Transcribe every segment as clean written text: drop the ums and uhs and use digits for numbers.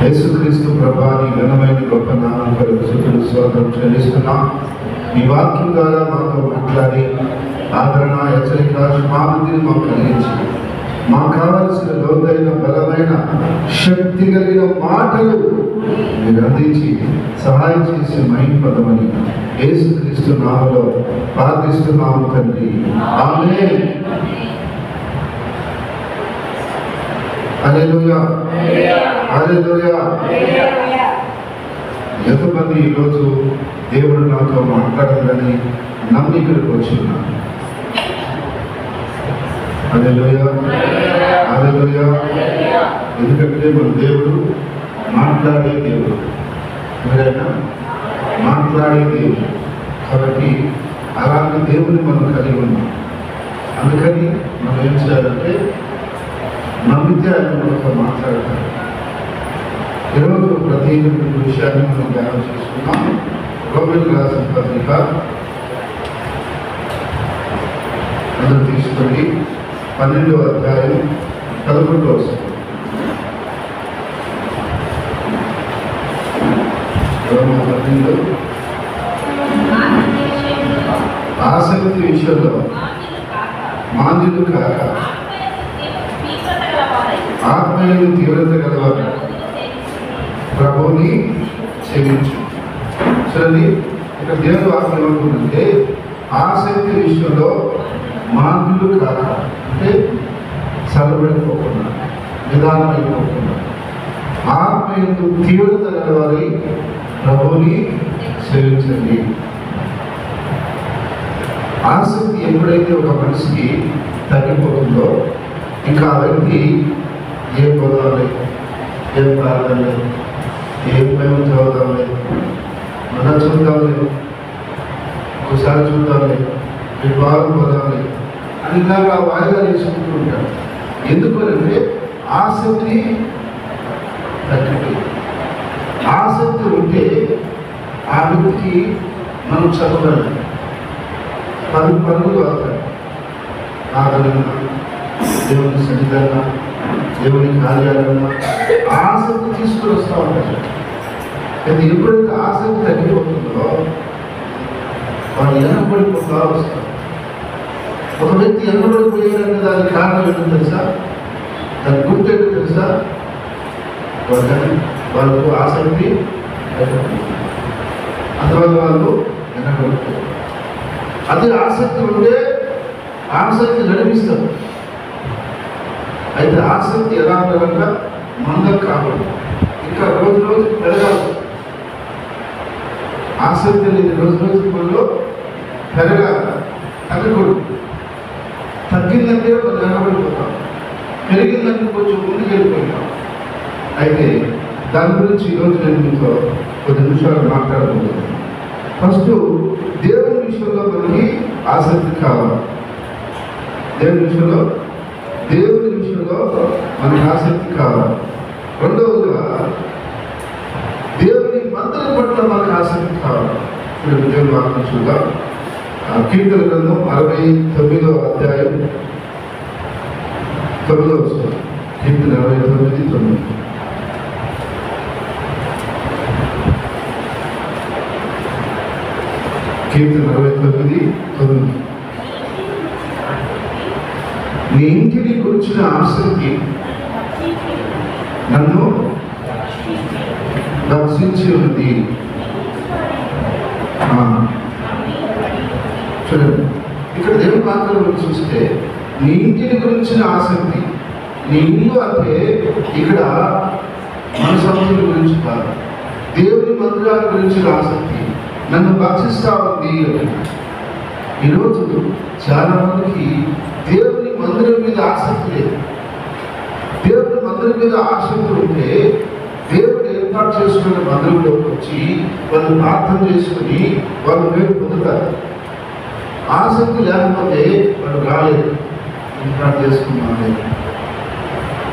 యేసుక్రీస్తు ప్రభాని ఘనమైన గొప్ప నామం కొరకు స్తుతులు స్తోత్రం చెల్లిస్తున్నాం. మీ వాక్యం ద్వారా మాతో మాట్లాడి ఆదరణ, హెచ్చరిక, క్షమాభివృద్ధిని మాకు కలిగించి మాకు కావలసిన లోతైన బలమైన శక్తి కలిగిన మాటలు మీరు అందించి సహాయం చేసి మహిమపదమని యేసుక్రీస్తు నామములో ప్రార్థిస్తున్నాము తండ్రి. ఆమేన్. హల్లెలూయా, హల్లెలూయా. ఎంతమంది ఈరోజు దేవుడు నాతో మాట్లాడాలని నమ్మి ఇక్కడికి వచ్చిన్నాను? హల్లెలూయా, హల్లెలూయా. ఎందుకంటే మన దేవుడు మాట్లాడే దేవుడు, ఎవరైనా మాట్లాడే దేవుడు కాబట్టి అలాంటి దేవుని మనం కలిగి ఉన్నాం. అందుకని మనం ఏం చేయాలంటే నమ్మితే ఆయన మనతో మాట్లాడతారు. ఈరోజు ప్రతి విషయాన్ని మనం ధ్యానం చేసుకున్నాం. రోమీయులకు రాసిన పత్రిక అందరూ తీసుకోండి, 12వ అధ్యాయం 11వ వచనం. రోమా 12 ఆసక్తి విషయంలో మాంద్యులు కాక ఆత్మీయులు తీవ్రత గలవారు ప్రభువుని సేవించు. చూడండి, ఇక్కడ దేవుడు ఆత్మ ఏమంటుందంటే ఆసక్తి విషయంలో మాంద్యులు కాక, అంటే చల్లబడిపోకుండా, నిదానమైపోకుండా, ఆత్మీయులు తీవ్రత గలవారి ప్రభువుని సేవించండి. ఆసక్తి ఎప్పుడైతే ఒక మనిషికి తగ్గిపోతుందో ఇంకా ఆ వ్యక్తి ఏం పోదాంలే, ఏం ప్రార్థనలే, ఏం మేము చదువుతాంలే, మన చూద్దాంలే, ఒకసారి చూద్దాంలే, మీ బాగా పోదాంలే అని ఇలాగా వాయిదా చేసుకుంటూ ఉంటాడు. ఎందుకంటే ఆసక్తి తగ్గిపోయింది. ఆసక్తి ఉంటే ఆ వ్యక్తికి మనం చదవాలి, పరుగులు అవుతాడు. ఆదరణ, దేవుని సన్నిధాన, దేవుని కార్యాలన్నా ఆసక్తి తీసుకుని వస్తూ ఉంటారు. అయితే ఎప్పుడైతే ఆసక్తి తగ్గిపోతుందో వాళ్ళు ఎన్నబడిపోతా వస్తారు. ఒక వ్యక్తి ఎన్నబడిపోయాడంటే దానికి కారణం ఏంటో తెలుసా? దాని గుర్తు ఏంటో తెలుసా? వాళ్ళకు ఆసక్తి అందువల్ల వాళ్ళు ఎన్నబడిపోతారు. అదే ఆసక్తి ఉంటే ఆసక్తి నడిపిస్తారు. అయితే ఆసక్తి ఎలా ఉండాలంట? మందం కావాలి, ఇంకా రోజు రోజు పెరగాలి. ఆసక్తి అనేది రోజు రోజు మనలో పెరగాలి, తగ్గకూడదు. తగ్గిందంటే కొంచెం వెనకబడిపోతాం, పెరిగిందంటే కొంచెం ముందుకు వెళ్ళిపోతాం. అయితే దాని గురించి ఈరోజు నేను మీతో కొన్ని నిమిషాలు మాట్లాడబోతున్నాను. ఫస్ట్ దేవుని విషయంలో మనకి ఆసక్తి కావాలి. దేవుని విషయంలో మనకి ఆసక్తి కావాలి. రెండవదిగా దేవుని మందిరం పట్ల మనకు ఆసక్తి కావాలి. ఇప్పుడు దేవుని వాక్యం చూద్దాం. కీర్తన గ్రంథం 69వ అధ్యాయం 9వ వచనం. కీర్తన 69:9. కీర్తన 69:9. నీ ఇంటిని గురించిన ఆసక్తి నన్ను రక్షించి ఉంది. చూడండి, ఇక్కడ దేవుని వాక్యం చూస్తే నీ ఇంటిని గురించిన ఆసక్తి. నీ ఇల్లు అంటే ఇక్కడ మన సంస్కృతి గురించి కాదు, దేవుని మందిరాల గురించిన ఆసక్తి నన్ను భక్షిస్తా ఉంది. ఈరోజు చాలా మందికి దేవుని మందిరం మీద ఆసక్తి లేదు. దేవుని మందిరం మీద ఆసక్తి ఉంటే దేవుడు ఏర్పాటు చేసుకున్న మందిరంలోకి వచ్చి వాళ్ళు ప్రార్థన చేసుకుని వాళ్ళు మేలు పొందుతారు. ఆసక్తి లేకపోతే వాళ్ళు రాలేదు. ఇంటికాడ చేసుకున్నాం లేదు,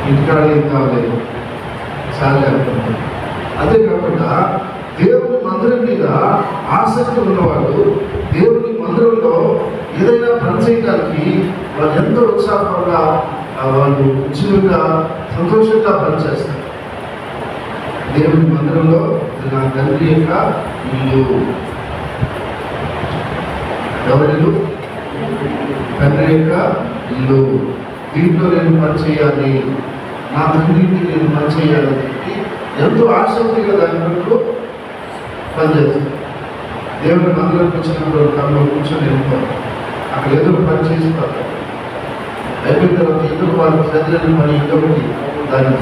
ఇంటికాడ ఏం కాలేదు, చాలా లేకపోతే. అదే కాకుండా దేవుని మందిరం మీద ఆసక్తి ఉన్నవాళ్ళు దేవుని మందిరంలో ఏదైనా పని చేయడానికి వాళ్ళు ఎంతో ఉత్సాహంగా వాళ్ళు ఉత్సుకంగా సంతోషంగా పనిచేస్తారు. దేవుని మందిరంలో నా తండ్రి యొక్క ఇల్లు. ఎవరిల్లు? తండ్రి యొక్క ఇల్లు. దీంట్లో నేను పని చేయాలి, నా తండ్రికి నేను పని చేయాలని చెప్పి ఎంతో ఆసక్తిగా దానిలో పనిచేస్తాను. దేవుని మందిరంకి వచ్చినప్పుడు తనలో కూర్చొని వెళ్ళిపోతాను. అక్కడ ఏదో పని చేస్తారు. అయిపోయిన తర్వాత ఎందుకు వాళ్ళు చదివిన పని ఇంకొకటి దానికి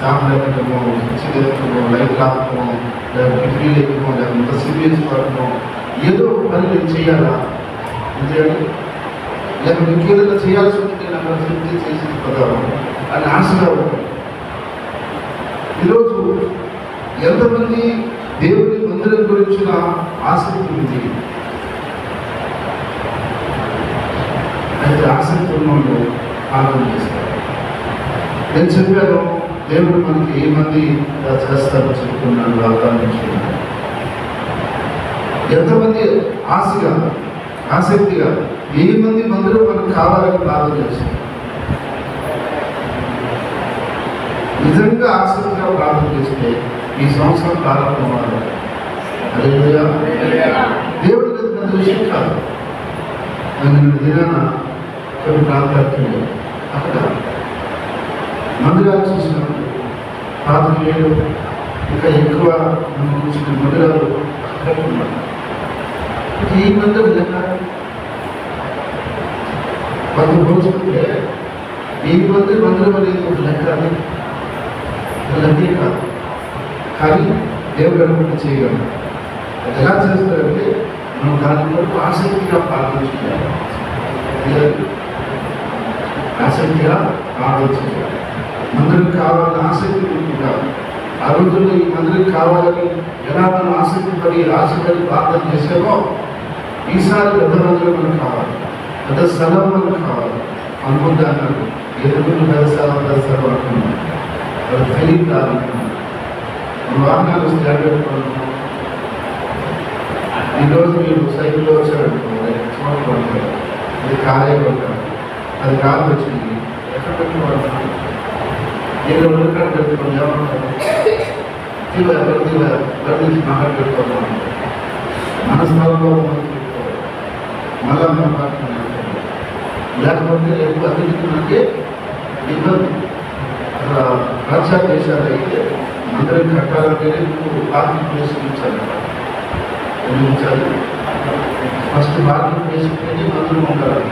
సాంప్రదాయకమో, చికెత్తుమో, లైట్ లాపమో, లేదా కిటికీలు ఎక్కుమో, లేకపోతే సిబిఎస్ పడటమో, ఏదో ఒక పని నేను చేయాలా చేయాలి, లేకపోతే ఇంకేదైనా చేయాల్సి ఉంటే నాకు శక్తి చేసి పదాలు అని ఆశగా ఉంటాయి. ఈరోజు ఎంతమంది దేవుని మందిరం గురించిన ఆసక్తి ఉంది? అయితే ఆసక్తి ఉన్నోళ్ళు ఆలోచన చేస్తారు. నేను చెప్పాను, దేవుడు మనకి ఏ మంది చేస్తారో చెప్పుకున్నాను. ఆలోచించుకున్నాను. ఎంతమంది ఆశగా, ఆసక్తిగా ఏ మంది మందిరం మనకు కావాలని ప్రార్థన చేస్తారు? నిజంగా ఆసక్తిగా ప్రార్థన చేస్తే ఈ సంవత్సరం ప్రారంభం అవ్వాలి. దేవుడికి అది పెద్ద విషయం కాదు. నేను దినాన కొన్ని ప్రాంతాలకు అక్కడ మందిరాలు చూసినప్పుడు 47 ఇంకా ఎక్కువ చూసిన మందిరాలు అక్కడ ఉన్నాయి. ఈ మందిరం లెక్క 100 రోజులుంటే ఈ మందిరం అనేది ఒక లెక్క. అది లెక్కే కాదు, కానీ దేవుడు అనుకుంటే చేయగలరు. అది ఎలా చేస్తారంటే మనం దాని వరకు ఆసక్తిగా ప్రార్థించాలి. ఆసక్తిగా ఆలోచించాలి. మందిరం కావాలని ఆసక్తి ఉంటుంటారు. ఆ రోజుల్లో ఈ మందిరం కావాలని ఎలా మనం ఆసక్తి పడి ఆశపడి ప్రార్థన చేసామో, ఈసారి పెద్ద మందిరం మనకు కావాలి, పెద్ద స్థలం మనకు కావాలి అనుకుంటే అన్నాడు. ఎదుగులు పెద్ద స్థలం అనుకున్నాం. అది తెలియదు అనుకున్నాం. వాహనాలు స్టాండ్ పెట్టుకుంటున్నాం. ఈరోజు మీరు సైకిల్లో వచ్చారనుకోండి, అది కాలే కొట్టారు, అది కాలు వచ్చింది, ఎక్కడ పెట్టుకోవాలి? నేను ఎక్కడ పెట్టుకోండి, ఏమంటారు? ఎవరి మాట పెట్టుకోవాలి. మన స్థలంలో మనం పెట్టుకోవాలి. మళ్ళా మనం పార్టీ లేకపోతే రేపు అన్నింటికి మనకి ఇబ్బంది. అక్కడ రక్షా దేశాలు అయితే అందరం కట్టాలంటే పార్కింగ్ ప్లేస్ ఇచ్చారు. ఉంచాలి. ఫస్ట్ పార్కింగ్ ప్లేస్ ఉంటేనే మందులు ఉంటారు,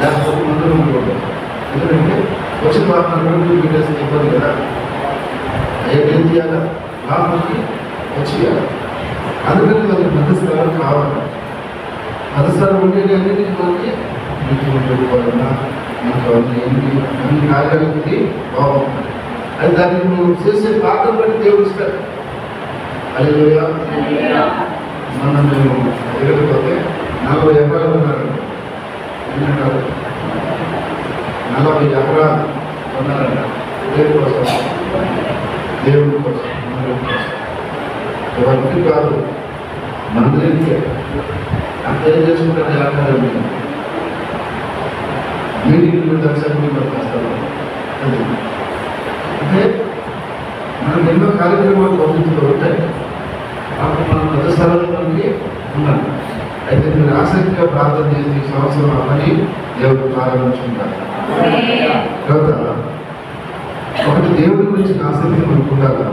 లేకపోతే మందులు ఉండకూడదు. ఎందుకంటే వచ్చిన వాహనాలు మీటర్స్ ఇబ్బంది కదా. ఏం చేయాలి? లోపలికి వచ్చేయాలి. అందుకని మనకి మధ్యస్థలం కావాలి. మధ్యస్థలం ఉంటేనే అన్నింటికి మనకి మీటింగ్ పెట్టుకోవాలన్నా మనకు అన్ని కార్యాలకి బాగుంటుంది. అది దానికి మనం చేసే పాత్ర బట్టి దేవుడు ఇస్తాడు. హల్లెలూయా. మనం మేము తిరగకపోతే 40 ఎకరాలు ఉన్నారు. ఎందుకంటారు 40 ఎకరాలు ఉన్నారంట. దేవుడి కోసం, దేవుడి కోసం, మందిరం కోసం. ఎవరికి కాదు, మందిరానికే. అంత ఏం చేసుకుంటారు? ఆకారం మీటింగ్ దర్శనం వస్తారు. అంటే మనకు ఎన్నో కార్యక్రమాలు భవిష్యత్తులో ఉంటాయి. అప్పుడు మనం పెద్ద స్థలంలోకి ఉన్నాను. అయితే మీరు ఆసక్తిగా ప్రార్థన చేసి ఈ సంవత్సరం అవన్నీ దేవుడు ప్రారంభించుకుంటారు. తర్వాత ఒకటి దేవుడి గురించి ఆసక్తి మనకు ఉండాలా.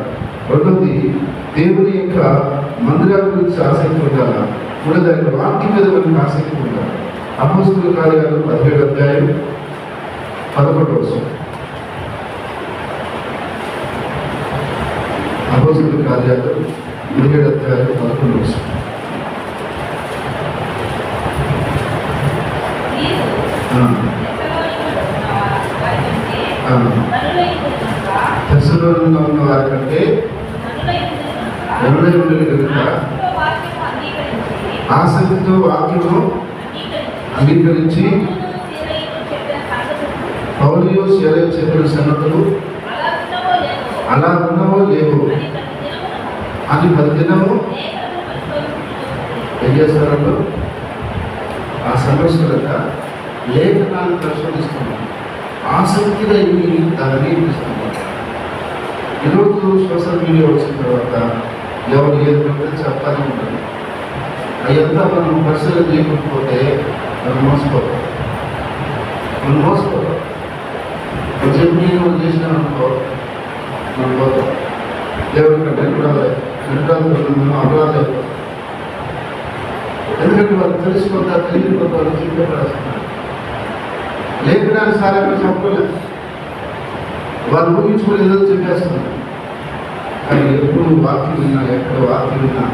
రెండోది దేవుని యొక్క మందిరాల గురించి ఆసక్తి ఉండాలా. మూడోది వాక్యం మీద మనకు ఆసక్తి ఉండాలి. అపోస్తలుల కార్యాలు 17వ అధ్యాయం 11వ వచనం. అపోస్తలుల కార్యాలు 17వ అధ్యాయం 11వ వచనం. దశలోనంలో ఉన్న వారి కంటే ఎవరై ఉండేది కనుక ఆసక్తితో వాక్యము అంగీకరించి పౌలు శీల చెప్పిన సంగతులు అలా ఉన్నవో లేవో అని 10 దినము ఏం చేస్తారంటే ఆ సమస్యలంతా లేఖనాలను పరిశోధిస్తున్నాం. ఆసక్తిగా ఇవి దాన్ని ఇస్తున్నారు. ఈరోజు సోషల్ మీడియా వచ్చిన తర్వాత ఎవరు ఏది పెడితే చెప్తానే ఉంటుంది. అదంతా మనం పరిశీలన చేయకపోతే మనం మోసపోతాం. కొంచెం నేను చేసినామనుకో మనం పోతాం. దేవుడి కంటే మనం అపరాధం అయిపోతాం. ఎందుకంటే వాళ్ళు తెలిసిపోతారు, తెలియకపోతారు, చూపించబడుతున్నారు. లేఖనానుసారంగా చెప్పలేదు, వాళ్ళు ఊహించుకుని ఏదో చెప్పేస్తున్నారు. కానీ ఎప్పుడు వాక్యం విన్నా, ఎక్కడ వాక్యం విన్నా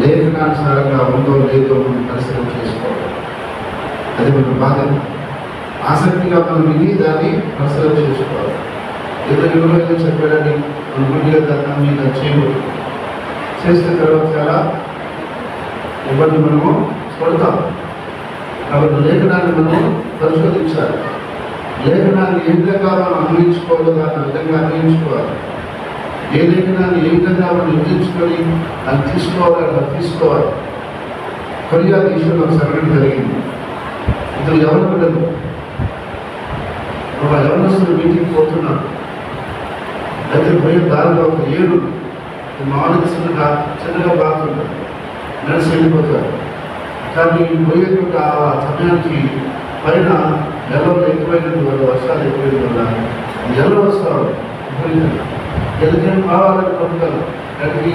లేఖనానుసారంగా ఉందో లేదో మనం పరిశీలన చేసుకోవాలి. అది మన బాధ్యత. ఆసక్తిగా మనం విని దాన్ని పరిశీలన చేసుకోవాలి. ఏదో ఎవరైనా చెప్పాడని మన గుండెగా దాన్ని మీద చేయకూడదు. చేసిన తర్వాత చాలా ఇబ్బంది మనము పడతాం. కాబట్టి లేఖనాన్ని మనం పరిశోధించాలి. లేఖనాన్ని ఏ విధంగా మనం అన్వయించుకోవాలో దాన్ని విధంగా అన్వయించుకోవాలి. ఏ లేఖనాన్ని ఏ విధంగా మనం విభజించుకొని అది తీసుకోవాలి, అలా తీసుకోవాలి. కొరియా దేశంలో ఒక సంఘటన జరిగింది. ఇతను ఎవరు బిడ్డలు ఒక యవనస్తులు మీటింగ్ పోతున్నాడు. అయితే పోయే దారిలో ఒక ఏడు మామూలుగా చిన్నగా బాగుంటుంది, నడిచి వెళ్ళిపోతారు. కానీ పోయేటువంటి ఆ సమయానికి పైన ఎల్లలు ఎక్కువైనటువంటి వల్ల, వర్షాలు ఎక్కువైన వల్ల ఎల్ల వస్తారు. ఎందుకంటే కావాలని కొట్టుతారు, గడ్డి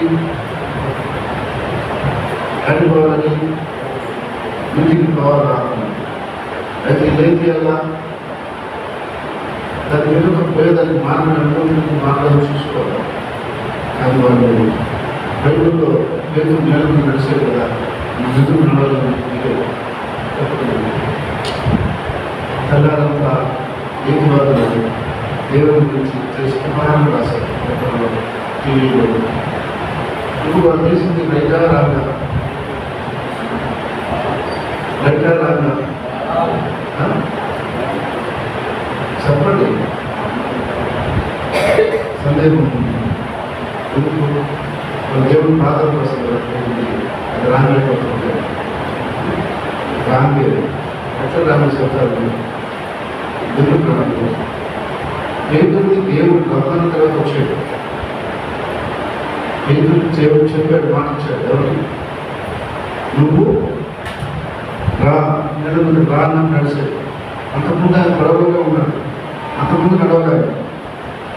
పోవాలని ఇంటికి కావాలి రాకుండా. అయితే ఏం చేయాలా, దాని ఎదురు పోయేదానికి మార్గం చూసుకోవాలి. కానీ వాళ్ళు బైబుల్లో పేరు నేల మీద నడిచే కదా ఎదురు నడవాలని తెల్లారంతా ఏది వాళ్ళు దేవుని గురించి తెలుసుకున్నారని రాశారు టీవీలో. ఇప్పుడు వాళ్ళు చేసింది రైతా రాగా చెప్పండి, సందేహం ఉంటుంది. ఎందుకు దేవుని ప్రార్థన కోసం అది రాంగైపోతుంది. రాంగే ఎట్లా రాంగే చెప్తారు. ఎందుకు రాంగే పేదలకి దేవుడు గమనం తర్వాత వచ్చాడు. పేదలకు దేవుడు చెప్పాడు, మాట ఇచ్చాడు. ఎవరికి? నువ్వు రా, నెలలు రాన్న నడిచాడు. అంతకుముందు ఆయన గొడవగా ఉన్నాడు, అంతకుముందు నడవలేదు.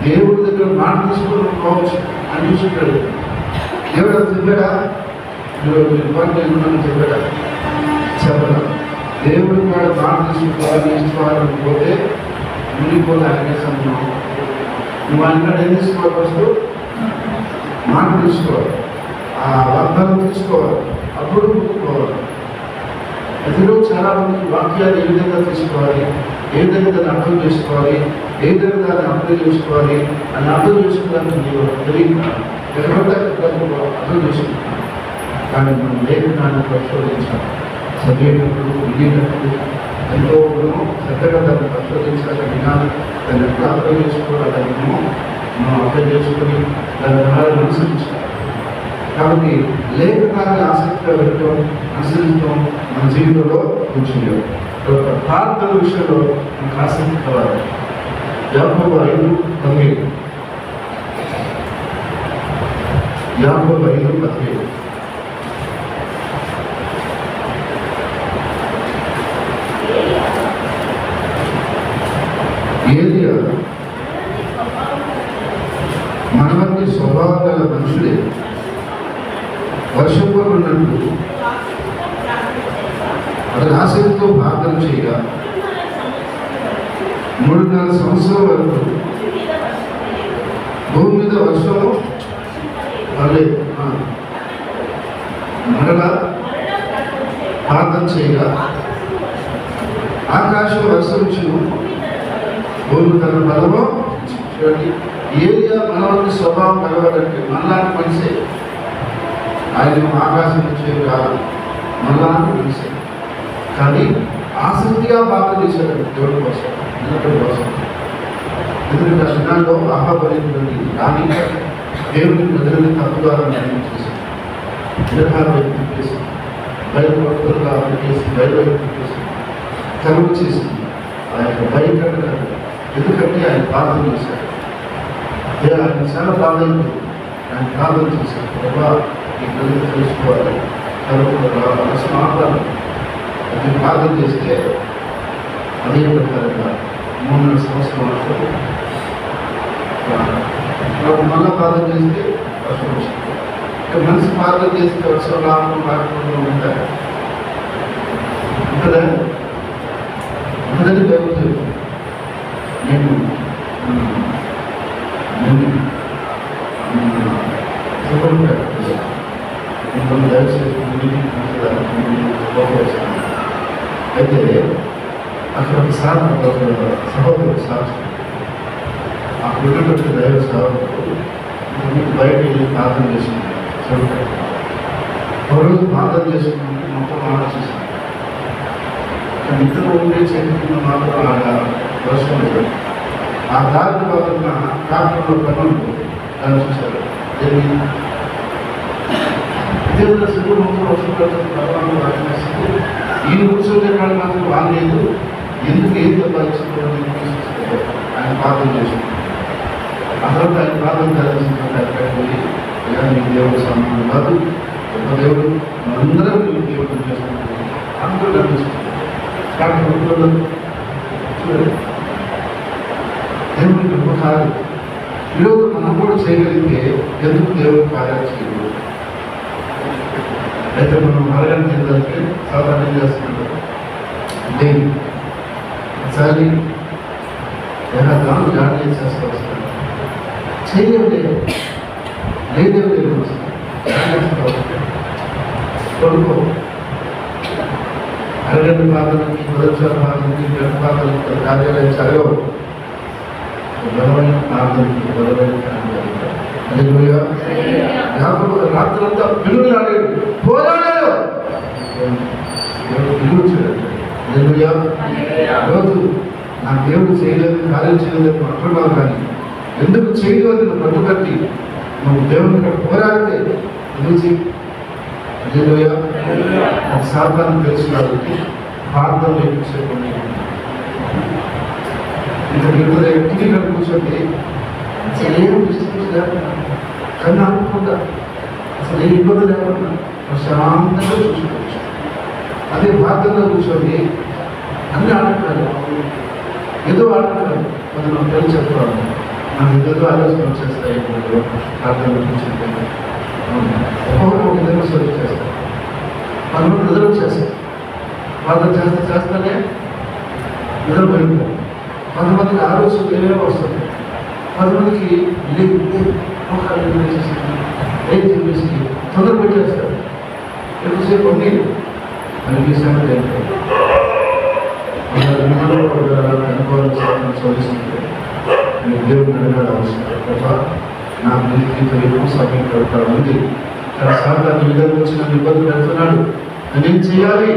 దేవుడి దగ్గర మాట తీసుకుని పోవచ్చు అని చెప్పాడు. దేవుడు అది చెప్పాడా? మీరు ఇబ్బంది చెప్పాడా? చెప్పడా? దేవుడి వాడు మాట తీసుకోవాలని ఇష్టవాలని పోతే మునిగిపోతే ఆయనే సంబంధం. నువ్వు ఆయన ఏం తీసుకోవాలి? ఫస్ట్ మాట తీసుకోవాలి, ఆ వాగ్దానం తీసుకోవాలి, అప్పుడు ముందుకోవాలి. అందులో చాలా మంది వాక్యాలు ఏ విధంగా తీసుకోవాలి, ఏ విధంగా దాన్ని అర్థం చేసుకోవాలి, ఏ విధంగా దాన్ని అర్థం చేసుకోవాలి అని అర్థం చేసుకోవడానికి నీవు తెలియక అర్థం చేసుకుంటున్నాను. కానీ మనం లేఖనాన్ని పరిశోధించాలి. చదివేటప్పుడు వినేటప్పుడు ఎంతో మనము శ్రద్ధగా దాన్ని పరిశోధించాలి, వినాలి. దాన్ని ఎట్లా అర్థం చేసుకోవాలి, దాన్ని మనం అర్థం చేసుకొని దాని ద్వారా అనుసరించాలి. కాబట్టి లేఖనాన్ని ఆసక్తిగా పెట్టడం, అనుసరించడం మన జీవితంలో కూర్చుంది. ప్రార్థన విషయంలో మనకు ఆసక్తి కావాలి. యాకోబు 5:17 యాకోబు 5:17 ఏలియా మనవన్నీ స్వభావం గల మనుషులే, వర్షపూర్వన్నట్టు అతని ఆసక్తితో ప్రార్థన చేయగా 3-4 సంవత్సరాల వరకు భూమి మీద వర్షము పడలేదు. మరలా ప్రార్థన చేయగా ఆకాశం వర్షం ఇచ్చును, భూమి తన బలము. చూడండి, ఏలియా మనవన్నీ స్వభావం కలవాలంటే మనలాంటి మనిషే. ఆయన ఆకాశం నుంచి కాదు, మనలాంటి మనిషే. కానీ ఆసక్తిగా ప్రార్థన చేశాడు దేవుడి కోసం, నిలబడి కోసం. ఎందుకంటే ఆ దినాల్లో ఆహాబలింది కానీ దేవుని ప్రజలని తప్పుదారా నిర్ణయం చేశాడు. విగ్రహాలు పెట్టేసి బయలుపడుతులుగా పెట్టేసి బయలుపెట్టేసి కలుగు చేసింది. ఆ యొక్క బయట ఎందుకంటే ఆయన ప్రార్థన చేశాడు. ఆయన చాలా బాధ ఆయన ప్రార్థన చేశారు. ప్రభా ఈ ప్రజలు తెలుసుకోవాలి, అసలు మాట్లాడాలి. అది ప్రార్థన చేస్తే అదే ప్రకారంగా 3 సంవత్సరం వరకు మళ్ళీ ప్రార్థన చేస్తే వర్షం వస్తుంది. మనిషి ప్రార్థన చేస్తే వర్షం రాకుండా ఉంటాయి ఉంటుందా? ఉంటుందని దేవుడు నేను అయితే అక్కడ ఒక సహోదరుడు సాక్షి అక్కడ ఉన్నటువంటి దైవ సహోదరుడు బయట వెళ్ళి ప్రార్థన చేసుకుంటారు. ఒకరోజు ప్రార్థన చేసుకుంటే మొత్తం ఆలోచిస్తాను. ఇద్దరు ఉండే చేతున్న మాత్రం ఆడ వర్షం లేదు. ఆ దారిని వలన ట్రాక్టర్లో పనులు దాన్ని చూశారు. దేవుడు అసలు మొత్తం వర్షం పడుతుంది. ఈయన కూర్చోటే కాదు మాత్రం బాగలేదు. ఎందుకు ఏం తప్పించుకోవడం ఆయన ప్రార్థన చేసుకుంటారు. ఆ తర్వాత ఆయన ప్రార్థన చేయాల్సింది మీకు దేవుడు సమానం కాదు, గొప్ప దేవుడు, అందరం మీకు దేవుడు చేసుకుంటారు. అందరూ కనిపిస్తుంది చూడండి. దేవుడికి గొప్ప కాదు. ఈరోజు మనం కూడా చేయగలిగితే ఎందుకు దేవుడు కార్యాలు చేయకూడదు? అయితే మనం అరగంట ఏంటంటే సాధారణ చేస్తున్నాం. లేదు ఒకసారి దాన్ని జాడ చేసేస్తూ వస్తాను. చేయలేదు లేదేవి కొడుకో అరగంట ప్రాంతానికి మొదటిసారి ప్రాంతానికి గంట ప్రాంతానికి కార్యాలయం చదవవు. బలమైన ప్రాంతానికి బలమైన రాత్రంతా పిలువలాడాడు, పోరాడాడు, రోజు నా దేవుడు చేయలేదు, కార్యం చేయలేదు అంటున్నావు. కానీ ఎందుకు చేయలేదు నువ్వు పట్టుకట్టి నువ్వు దేవుని ఇక్కడ పోరాడితే ఎందుకు సాధారణ తెలిసిన వాళ్ళకి ప్రార్థనలు ఎక్కువసేపు ఇంకా మిగతా వ్యక్తిని ఇక్కడ కూర్చోండి. అసలు ఏం డిస్టర్బెన్స్ లేకుండా కన్నా అనుకుంటా అసలు ఏ ఇబ్బంది లేకుండా ప్రశాంతంగా చూసుకోవచ్చు. అదే ప్రార్థనలో కూర్చోండి అన్ని ఆటంకాలు, ఏదో ఆటంకాలు అది నాకు తెలిసి చెప్తాను. నాకు ఏదో ఆలోచన వచ్చేస్తాయి. ప్రార్థనలో కూర్చొని ఒక్కొక్కరు ఒక విధంగా సర్వ్ చేస్తారు. మనకు నిద్ర చేస్తాం. ప్రార్థన చేస్తానే నిద్ర పోయిపోతాం. కొంతమందికి ఆలోచన ఏమేమో వస్తుంది. కొంతమందికి ఏం చెప్పేసి తొందర పెట్టేస్తారు. ఎక్కువసేపు ఉండి మనకి సంగతి అనుకోవాలని చదివిస్తుంటే నేను దేవుడిని అడగాలి అవసరం తప్ప నా ఇంత ఎక్కువ సమయం పెడతా ఉంది. తన సాధారణ విధంగా వచ్చిన ఇబ్బంది పెడుతున్నాడు. నేనేం చేయాలి?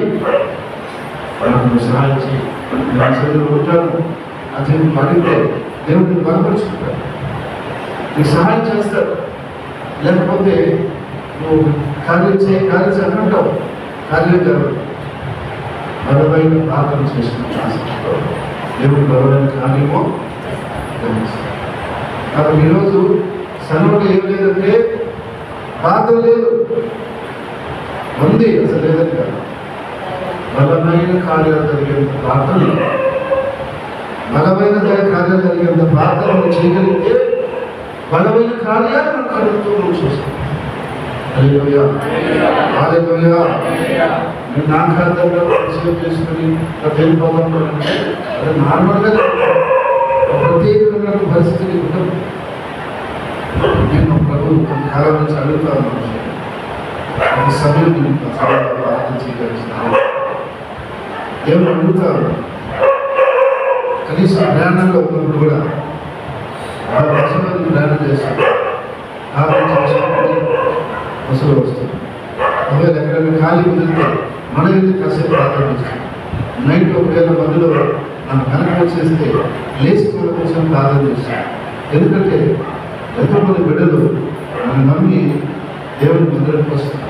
నాకు సహాయం చేయి. నేను చదువు ఉంటాను అది అడిగితే దేవుడిని బలపరుచుకుంటాడు, నీకు సహాయం చేస్తాడు. లేకపోతే నువ్వు కార్యం అంటావు, కార్యం జరగదు. బలమైన ప్రార్థన చేసుకుంటూ దేవుడు బలమైన కార్యమో గమనిస్తాడు. కాబట్టి ఈరోజు సన్నుడు ఏం లేదంటే ప్రార్థన లేదు, ఉంది అసలు లేదని కాదు. బలమైన కార్యాలు జరిగేంత ప్రార్థన, బలమైన కార్యాలు జరిగేంత ప్రార్థన చేయగలిగితే బలమైన కార్యాలు మనం కలుగుతూ చూస్తాం. హల్లెలూయా హల్లెలూయా. నేను నా ఖాతాలో సేవ్ చేసుకుని వెళ్ళిపోతాను అంటే అది నార్మల్గా ప్రత్యేకమైన పరిస్థితిని ఉండదు. నేను ప్రభు కొంతకాలం నుంచి అడుగుతా ఉన్నాను, ఒక సమయం ప్రార్థన చేయగలిగిన దేవుడు అడుగుతారు. కనీసం ప్రయాణంలో ఉన్నప్పుడు కూడా వాళ్ళు బస్సులో ప్రయాణం చేస్తారు, బస్సులో వస్తారు. ఒకవేళ ఎక్కడైనా ఖాళీ కుదిరితే మన ఎందుకు కాసేపు ప్రార్థన చేస్తాం. నైట్ ఒకవేళ మందిలో మనం కనెక్ట్ వచ్చేస్తే లేచి మన కోసం ప్రార్థన చేస్తాం. ఎందుకంటే ఎంతోమంది బిడ్డలు మనం నమ్మి దేవుని మందిరానికి వస్తారు.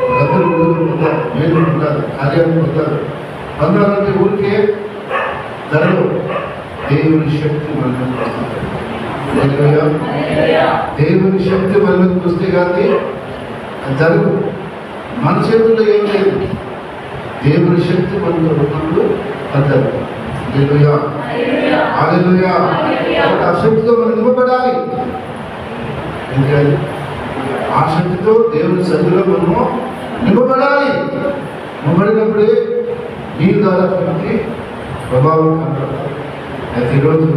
వాళ్ళందరూ బిడ్డలు పొందారు, మేలు పొందారు, కార్యాలు పొందారు. పొందాలంటే ఊరికే ధరలో దేవుని శక్తి మనం దేవుని శక్తి మన మీదకి వస్తే కానీ అది జరగదు. మన చేతుల్లో ఏం లేదు. దేవుని శక్తి మనలో ఉన్నప్పుడు అది జరగదు. హల్లెలూయా. ఆ శక్తితో మనం నింపబడాలి. ఎందుకంటే ఆ శక్తితో దేవుని సన్నిధిలో మనము నింపబడాలి. నింపబడినప్పుడే నీ ద్వారా శక్తి ప్రభావం కనబడాలి. అయితే ఈరోజు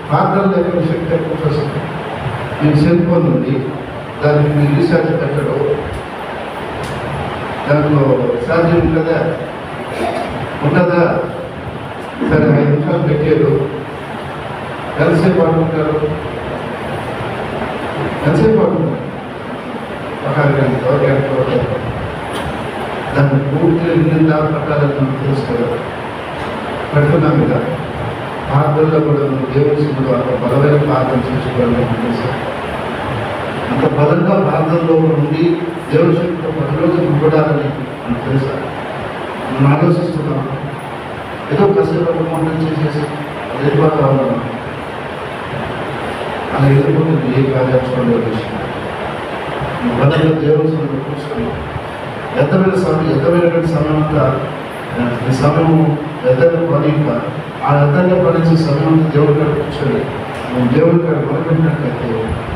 ప్రార్థన లేకుండా శక్తి ఎక్కువ వస్తుంది. మీకు సెల్ ఫోన్ ఉంది, దానికి మీరు రీఛార్జ్ పెట్టడం, దాంట్లో ఛార్జింగ్ ఉంటుందా? ఉంటుందా? సరే 5 నిమిషాలు పెట్టారు, ఎంతసేపు ఆడుకుంటారు? ఎంతసేపు ఆడుకుంటారు? ఒక గంట దాన్ని పూర్తిగా ఎన్ని దాకా పట్టాలని మనం తెలుసుకోవాలి. పెడుతున్నాం కదా. ప్రార్థనలో కూడా మనం దేవుని సన్నిధిలో అంత బలమైన ప్రార్థన చేసుకోవాలని తెలుసు. అంత బలంగా ప్రార్థనలో ఉండి దేవుని శక్తితో ప్రతిరోజు నింపడాలని మనకు తెలుసా? మనం ఆలోచిస్తున్నాం. ఏదో కాసేపు మనం చేసేసి ఎదురుబాటు రావాలి. అలా ఎదుర్కొంటుంది ఏ కార్యాచరణ విషయం. బలంగా దేవుని సన్నిధిలో కూర్చొని ఎద్దమైనటువంటి సమయం అంతా ఈ సమయం ఎద్దగా పని ఆ ఎద్దగా పనిచే సమయం అంతా దేవుడి కాడ కూర్చొని మనం దేవుడి కాడ మొదలుపెట్టినట్లయితే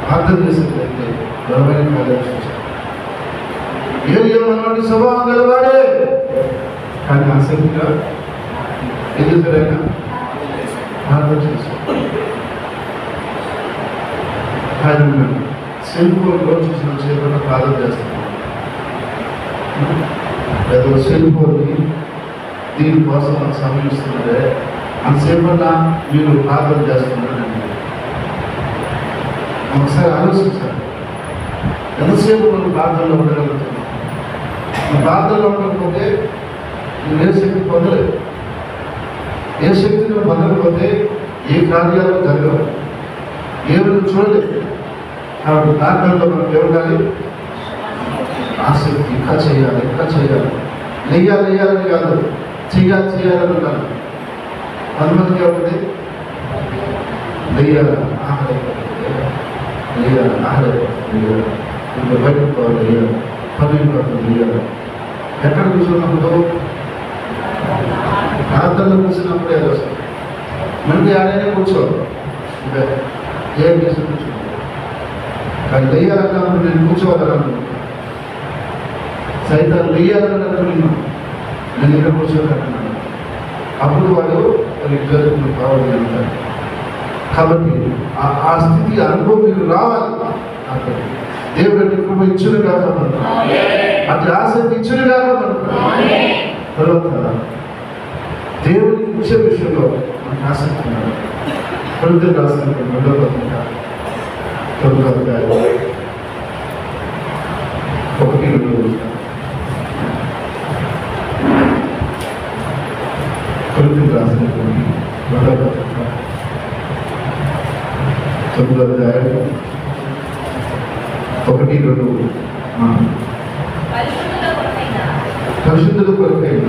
ప్రార్థన చేసినట్లయితే బలమైన కార్యాలు చూసాం. ఏమన్నటువంటి స్వభావం గలవాడే, కానీ ఆసక్తిగా ఎదురైనా ప్రార్థన చేశాం. ఆయన సెల్ ఫోన్లో చూసిన చేపట్ల ప్రార్థన చేస్తున్నాం. ఏదో సెల్ ఫోన్ని దీనికోసం నాకు సమయం ఇస్తున్నారే, అంతసేపన్నా మీరు ప్రార్థన చేస్తున్నారండి. ఒకసారి ఆలోచించాలి. ఎంతసేపు మనం ప్రార్థనలో ఉండగలుగుతున్నాం? ప్రార్థనలో ఉండకపోతే నువ్వు ఏ శక్తి పొందలేదు. ఏ శక్తిని పొందకపోతే ఏ కార్యాలు జరగవు, ఏమి చూడలేదు. కాబట్టి ప్రార్థనలో మనం ఏముండాలి? ఆసక్తి. ఇంకా చేయాలి, లేయాలని కాదు, చేయాలని కాదు. కొంతమందికి ఏముంది? లేయాలి, ఇంకా బయటకు పోవాలి, లేయాలి. ఎక్కడ కూర్చున్నప్పుడు? ప్రార్థనలో కూర్చున్నప్పుడు ఏదో వస్తుంది. మనకి ఆడైనా కూర్చోవాలి, ఏం చేసి కూర్చోవాలి. కానీ లేయాలన్నప్పుడు నేను కూర్చోవాలన్నాను. సైతం లేయాలన్నట్టు నేను ఇక్కడ కూర్చోవాలన్నాను. అప్పుడు వాడు జరుగుతున్న కావాలి అంటారు. కాబట్టి ఆ స్థితి అనుభవం మీకు రావాలి. దేవుడు కృప ఇచ్చును కాక, అది ఆసక్తి ఇచ్చును కాక. తర్వాత దేవుడికి ఇచ్చే విషయంలో మనకు ఆసక్తి ఉన్నారు. కొరింథీయులకు రాసిన 2వ పత్రిక 9వ అధ్యాయం 1-2. కొరింథీయులకు రాసిన 2వ పత్రిక 9వ అధ్యాయం 1-2. పరిశుద్ధుల కొరకైన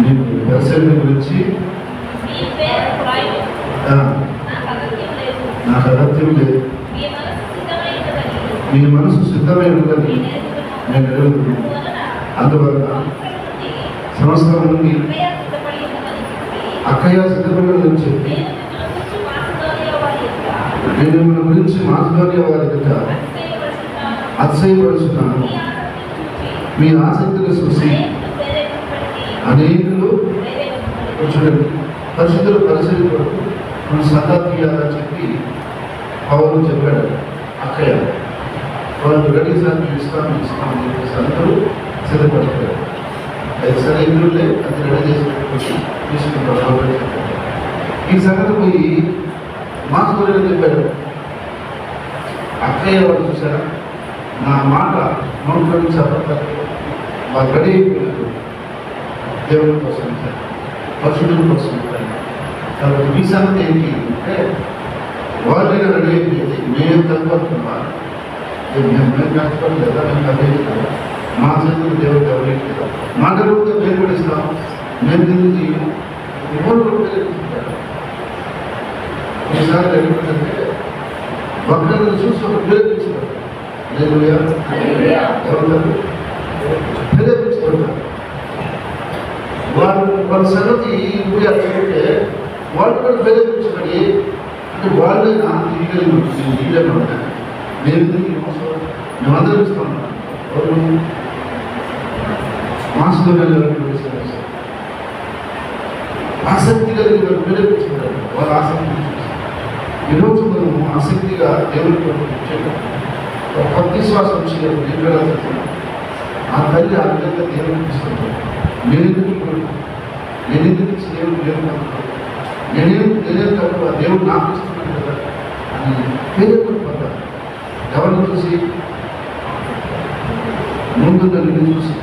నీకు దర్శనం గురించి నాకు అగత్యం లేదు. మీ మనసు సిద్ధమై ఉన్నది నేను ఎరుగుతున్నాను. అందువల్ల సంవత్సరం నుండి అక్కయ్య సిద్ధపడి చెప్పి నేను మిమ్మల్ని గురించి మాసిదోనియా వారి ఎదుట అతిశయపడుచున్నాను. మీ ఆసక్తిని చూసి అనేకులు చూడండి పరిస్థితులు పరిశీలించడం మనం సదా తీయాలని చెప్పి పౌలు చెప్పాడు. అక్కయ్య వాళ్ళు రెడీ సార్ ఇస్తామని చెప్పేసి అందరూ సిద్ధపడతారు. అయితే సరే ఇందులో అది రెడీ చేసి తీసుకుంటారు. ఈ సంగతి పోయి మాస్టర్ చెప్పాడు. అక్కయ్య వాళ్ళు చూసారా, నా మాట నోట్లో నుంచి చెప్పట్లేదు. వాళ్ళు రెడీ అయిపోయారు దేవుడి కోసం, పశువుల కోసం. కాబట్టి మీ సంగతి ఏంటి అంటే వాళ్ళైనా రెడీ అయిపోయింది. మేము కనపడుతున్నాం, మేము కష్టపడలేదా, మేము కనిపించలేదు. మా చేతులు దేవుడు ఎవరికి మా గడువుతో మేము కూడా ఇస్తాం. మేము తిరిగి ఎవరు ప్రేరేపించారు? ఈసారి ఏంటంటే భక్తులను చూసి ఒక ప్రేరేపించారు. ఎవరు ప్రేరేపించబడతారు? వాళ్ళ సంగతి ఇప్పుడు అంటే వాళ్ళు కూడా ప్రేరేపించబడి అంటే వాళ్ళే నా లీడర్లు ఉంటాయి. మేము అందరూ ఇస్తాం. మాసులో ఆసక్తి కలిగి ప్రేరేపించబడారు. వాళ్ళ ఆసక్తి ఈరోజు మనము ఆసక్తిగా దేవుడికి కొత్త విశ్వాసం వచ్చినప్పుడు ఆ తల్లి ఆ విధంగా దేవుడికి ఇస్తుంది. నేనెందుకు ఇచ్చి దేవుడు నేనేం తక్కువ దేవుడు నాకు ఇస్తున్నాను కదా అని ప్రేరేపడతారు. ఎవరిని చూసి? ముందు నన్ను చూసి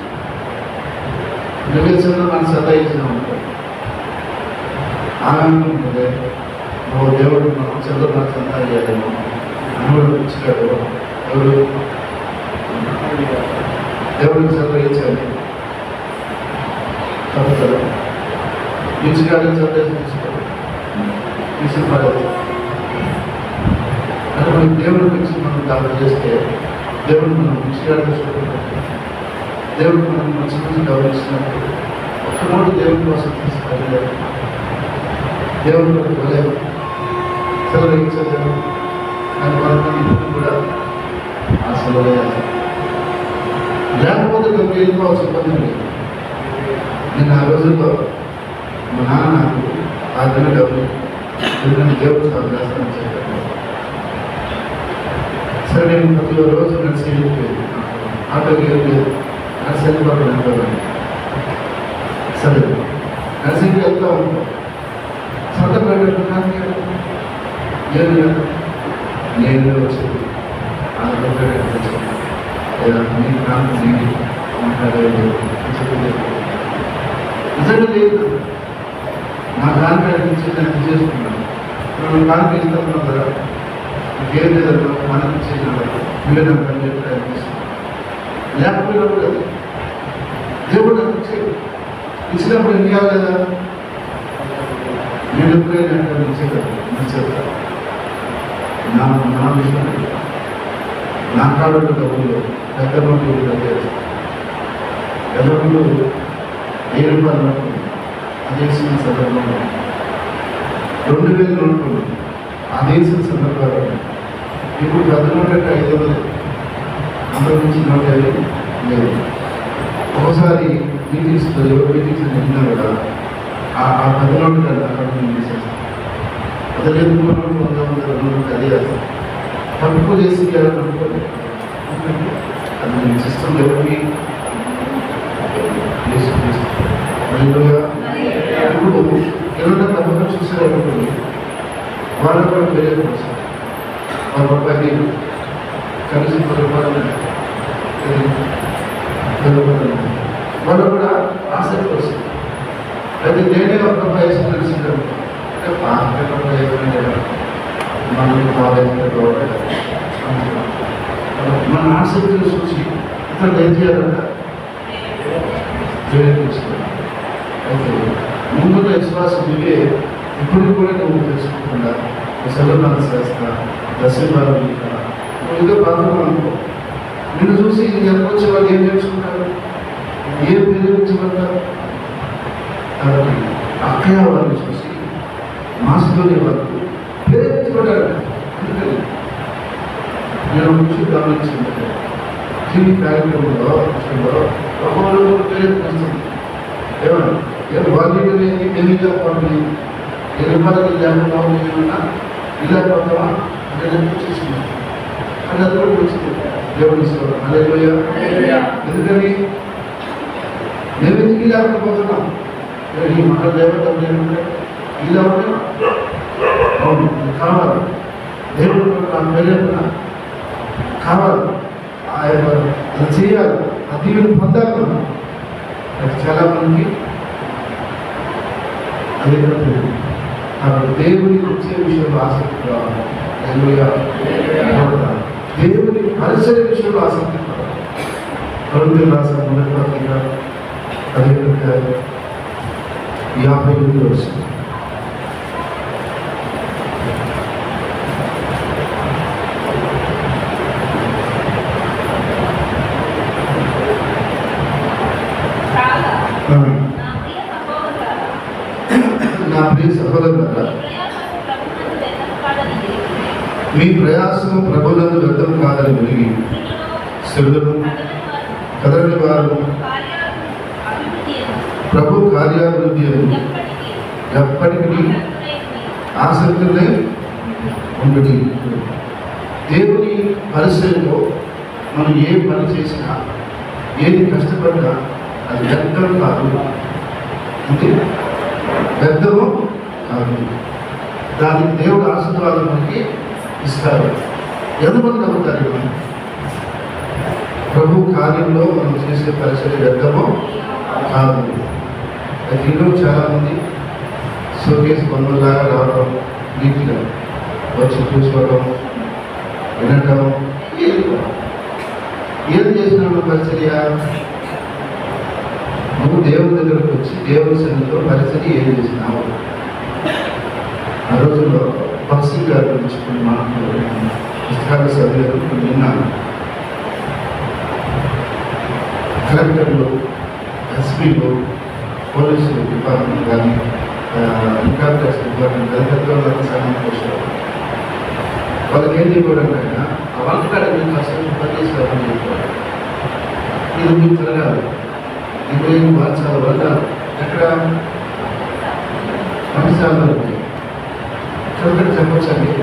నివేశంలో మనం సతాయించిన ఉంటాం. ఆనందం ఉంటుంది. ఓ దేవుడు మనం చదువు నాకు సంతాయేమో అనుభవం ఇచ్చాడు. దేవుడికి సంతరించాలి చదువుతాడు. తీసుకెళ్ళి సందేశం తీసుకుపడదు. అంటే మనకి దేవుడి గురించి మనం దాడి చేస్తే దేవుడు మనం తీసుకెళ్ళి తీసుకుంటాం. దేవుడు మనం మంచి మంచి గౌరవిస్తున్నప్పుడు ఒక్కరోజు దేవుడి కోసం తీసుకెళ్ళలేదు. దేవుడు ఇవ్వలేదు, సెలవించలేదు. కానీ వాళ్ళని ఇప్పుడు కూడా ఆ సెలవు లేకపోతే కొన్ని వెళ్ళిపోవాల్సిన ఇబ్బంది లేదు. నేను ఆ రోజుల్లో మా నాన్న నాకు ఆ దిన డబ్బులు ఎందుకంటే దేవుడు సాగు చేస్తానని చెప్పాను. సరే నేను ప్రతి రోజు నడిచి వెళ్ళిపోయాను. ఆటోకి వెళ్ళలేదు, నడిచి వెళ్ళిపోతాను అనుకోవాలి. సరే నర్సింగ్కి వెళ్తా ఉంటాం. సొంత పెట్టడానికి ఏం లేదు, నేను వచ్చేది ఆ వచ్చాను లేదా మీ ప్రాంతం నేను మాట్లాడలేదు నిజంగా లేదు. నా కాన్ఫిడెన్స్ నుంచి నేను చేసుకున్నాను. మనం కాన్ఫిడెన్స్ ఇస్తున్నాం కదా, ఇంకేం లేదన్నా మనకి ఇచ్చేసిన మీరే నాకు పని చేస్తున్నాను. లేకపోయినప్పుడు కదా దేవుడు నాకు ఇచ్చినప్పుడు ఏం కాదు కదా. నేను ఎప్పుడైనా మంచిగా నా విషయం నా కాడు డబ్బులు పెద్ద నోట్లు ఎల్లప్పుడు 1000 రూపాయలు నోట్లు అదేసిన సందర్భంలో 2000 నోట్లు అదేసిన సందర్భాలు. ఇప్పుడు పెద్ద నోట్ అంటే 500 అందరి నుంచి 150 లేదు. ఒకసారి మీటింగ్స్ మీటింగ్స్ వెళ్ళినా కూడా ఆ పెద్ద నోట్లు అక్కడ తీసేస్తాం. అదే లేదు 100 నోట్లు అదే వేస్తాం. తప్పు చేసి అనుకోండి అది సిస్టమ్ ఎవరికి ఇప్పుడు ఎవరైనా తప్పకుండా చూసేవాళ్ళు వాళ్ళకు కూడా వేరే వస్తారు. వాళ్ళ రూపాయలు కలిసి 10 రూపాయలు వాళ్ళు కూడా ఆసక్తి వస్తుంది. అయితే నేనే ఒక రూపాయి వేసి తెలిసిందే మనకి కాలేజీ మన ఆసక్తిని చూసి ఇతరులు ఏం చేయాలంట ప్రేరేపించుకోవాలి. అయితే ముందున్న విశ్వాసం ఇవే ఇప్పుడు కూడా నువ్వు తెలుసుకోకుండా సెలవునాథ శాస్త్ర దశవారం ఇదో ప్రాంతం అనుకో. నిన్ను చూసి వచ్చే వాళ్ళు ఏం నేర్చుకుంటారు, ఏం ప్రేరేపించబడతారు? కాబట్టి అక్కయ్య వాళ్ళని చూసి మాస్లోని వాళ్ళు ప్రేరేపించబడ్డారు. అందుకని నేను విషయం గమనించింది, టీవీ కార్యక్రమంలో ఒకరు ప్రేరేపిస్తుంది. ఏమన్నా వాళ్ళు ఎన్ని చెప్పండి, 10 రూపాయలకి లేకుండా ఏమన్నా ఇలా పోతావా అంటే చూసింది. అది అది కూడా వచ్చింది దేవుడు ఇస్తాడు. అదే ఎందుకని మేము ఎందుకు లేకపోతున్నాం? ఈ మన దేవత ఏమంటే ఇలా ఉంటే అవును కావాలి, దేవుడు నాకు ప్రేరేపణ కావాలి, అది చేయాలి, ఆ దీవెని పొందాలి. అది చాలా మందికి అది కాబట్టి దేవునికి వచ్చే విషయంలో ఆసక్తి కావాలి. దేవుని పరిసర విషయంలో ఆసక్తి కావాలి. కరుణ రాసిన మొదటి పత్రిక 15 58 వస్తుంది. నా ప్రియ సహోదరులారా, మీ ప్రయాసము ప్రభువునందు వ్యర్థం కాదని విరిగి శ్రద్ధను కదలని వారు ప్రభు కార్యాభివృద్ధి ఎప్పటికీ ఆసక్తులై ఉండడి. దేవుని పరిచయంలో మనం ఏ పని చేసినా, ఏది కష్టపడినా అది వ్యర్థం కాదు, అంటే వ్యర్థము కాదు. దానికి దేవుడు ఆశీర్వాదం మనకి ఇస్తారు. ఎంతమంది నమ్ముతారు? ప్రభు కార్యంలో మనం చేసే పరిచయం వ్యర్థము కాదు. అయితే ఈరోజు చాలామంది షోకేస్ పనులాగా రావడం, నీట్గా వచ్చి కూర్చోవడం, వినటం, ఏం చేసినాడు పరిచర్య? నువ్వు దేవుని దగ్గరకు వచ్చి దేవుని సన్నిధిలో పరిచర్య ఏం చేసినావు? ఆ రోజుల్లో పక్షి గారి గురించి కొన్ని మాట్లాడు పుస్తకాలు చదివారు, కొన్ని విన్నాను. కలెక్టర్లు, ఎస్పీలు, పోలీసు డిపార్ట్మెంట్ కానీ, ఇన్కమ్ ట్యాక్స్ డిపార్ట్మెంట్ కానీ పెద్దవాళ్ళకి సహాయం చేశారు. వాళ్ళకి ఏం చెప్పాడంటే ఆ వంటకాడ మీకు అసలు పనిచేసేవాళ్ళని చెప్పారు. ఇది మీకు తిరగాలి, ఇప్పుడు వాళ్ళు చాలా వరకాలి. ఎక్కడ పాఠశాలలో కరెక్ట్గా చెప్పొచ్చండి,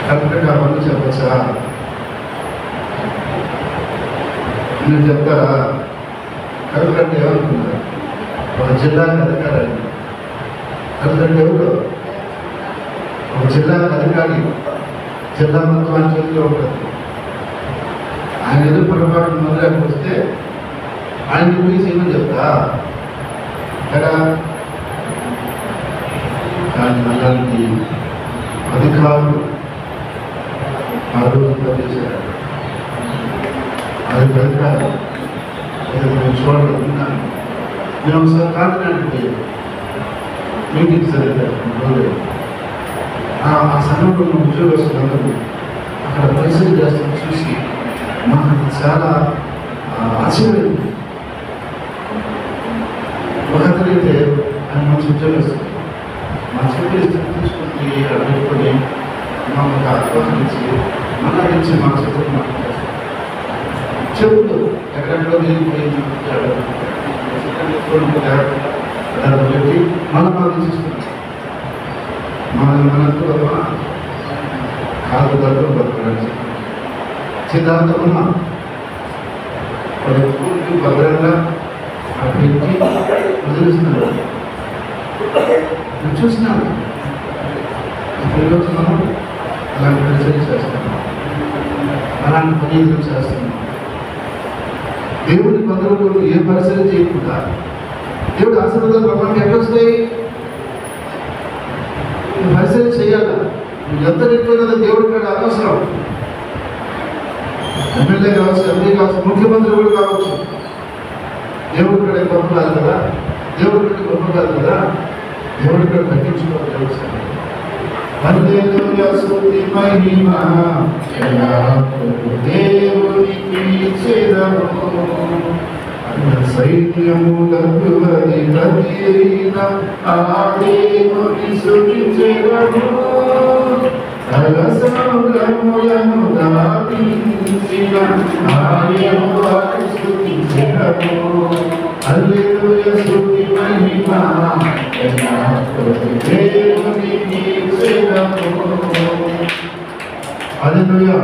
కరెక్ట్గా అవన్నీ చెప్పచ్చా? నేను చెప్తారా? కరెక్ట్ అంటే ఏమనుకుంటారు? ఒక జిల్లాకి అధికారి, కరెక్ట్ అంటే ఎవరు? ఒక జిల్లాకి అధికారి, జిల్లా మొత్తం ఆయన చేతిలో ఉంటుంది. ఆయన ఎదురు పొరపాటు మొదలకి వస్తే ఆయన గురించి ఏమని చెప్తా కదా? కానీ అలాంటి అధికారులు ఆ రోజు పనిచేశారు. అది అధికారులు నేను చూడలేదు, విన్నాను. నేను ఒకసారి కాకినాడకి పోయాను, మీటింగ్ జరిగారు. ఆ సంఘంలో ఉన్న ఉద్యోగస్తులందరూ అక్కడ పరిస్థితి చేస్తాను చూసి మాకు చాలా ఆశ్చర్యమైంది. ఒకతనైతే ఆయన మంచి ఉద్యోగస్తులు, మా చెప్పి తీసుకుని అడుగుకొని మాకు ఒక అవకాశం ఇచ్చి మళ్ళా ఇచ్చి మా చెప్పి మాకు చెబుతూ ఎక్కడెక్కడో వెళ్ళిపోయింది పెట్టి మళ్ళీ మాకు తీసుకున్నాం. మనకు కాదు దగ్గర బతకడానికి సిద్ధాంతమున్నా పూర్తి భద్రంగా పెట్టి వదిలిస్తున్నాడు. నేను చూసినాను, ఈరోజు మనం అలాంటి పరిచయం చేస్తున్నాం, అలాంటి పనిలు చేస్తున్నాం. దేవుని పనులు ఏ పరిచయం చేయకుండా దేవుడు ఆశీర్వాదాలు ప్రపంచం ఎట్లా వస్తాయి? పరిచయం చేయాలి. నువ్వు ఎంత నింపుతున్నదో దేవుడి కాడ అనవసరం. ఎమ్మెల్యే కావచ్చు, ఎంపీ కావచ్చు, ముఖ్యమంత్రి కూడా కావచ్చు. దేవుడి కాడ గొప్ప కాదు కదా, దేవుడి కాడ గొప్ప కాదు కదా, దేవుడి కాడ తగ్గించుకోవాలి. సైన్యములకు అధిపతియైన ఆ దేవుని స్తుతించెదము. సముద్రములను దాటించిన ఆయనను స్తుతించెదము. హల్లెలూయా, స్తుతి మహిమ దేవునికి ఇచ్చెదము. హల్లెలూయా.